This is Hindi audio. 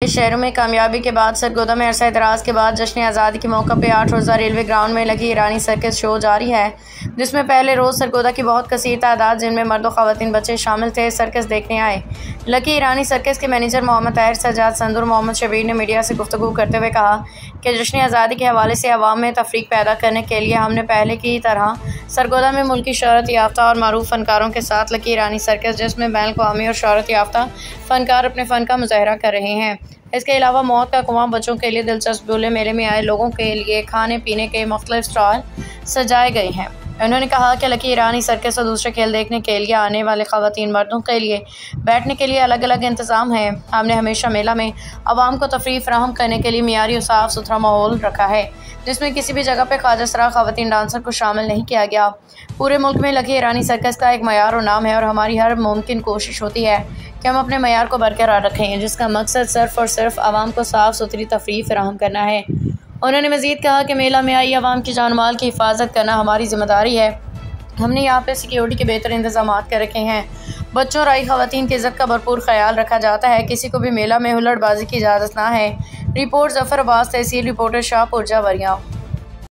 के शहरों में कामयाबी के बाद सरगोदा में अरसा दराज के बाद जश्न आज़ादी के मौका पर 8 रोज़ा रेलवे ग्राउंड में लगी ईरानी सर्कस शो जारी है, जिसमें पहले रोज़ सरगोदा की बहुत कसीर तादाद जिनमें मर्द व ख़वातीन बच्चे शामिल थे सर्कस देखने आए। लकी ईरानी सर्कस के मैनेजर मोहम्मद ताहिर सज्जाद संदूर मोहम्मद शबीर ने मीडिया से गुफ्तगू करते हुए कहा कि जश्न आज़ादी के हवाले से अवाम में तफरीक पैदा करने के लिए हमने पहले की तरह सरगोदा में मुल्की शोहरत याफ्ता और मारूफ फनकारों के साथ लकी ईरानी सर्कस, जिसमें बैन अवी और शोहरत याफ्ता फनकार अपने फ़न का मुजाहरा कर रहे हैं। इसके अलावा मौत का कुआं, बच्चों के लिए दिलचस्प झूले, मेले में आए लोगों के लिए खाने पीने के मुख्तलिफ स्टॉल सजाए गए हैं। उन्होंने कहा कि लकी ईरानी सर्कस और दूसरे खेल देखने के लिए आने वाले ख़वातीन मर्दों के लिए बैठने के लिए अलग अलग इंतज़ाम है। हमने हमेशा मेला में आवाम को तफरीह फराहम करने के लिए मियारी और साफ़ सुथरा माहौल रखा है, जिसमें किसी भी जगह पर ख्वाजा ख़वातीन डांसर को शामिल नहीं किया गया। पूरे मुल्क में लकी ईरानी सर्कस का एक मयार और नाम है और हमारी हर मुमकिन कोशिश होती है कि हम अपने मयार को बरकरार रखें, जिसका मकसद सिर्फ़ और सिर्फ आवाम को साफ़ सुथरी तफरीह फराहम करना है। उन्होंने मज़ीद कहा कि मेला में आई आवाम की जान माल की हिफाजत करना हमारी ज़िम्मेदारी है। हमने यहाँ पे सिक्योरिटी के बेहतर इंतजाम कर रखे हैं। बच्चों और आई ख़वातीन की इज़्ज़त का भरपूर ख्याल रखा जाता है। किसी को भी मेला में हुल्लड़बाजी की इजाज़त ना है। रिपोर्ट ज़फ़र अब्बास, तहसील रिपोर्टर शाहपुर जावरिया।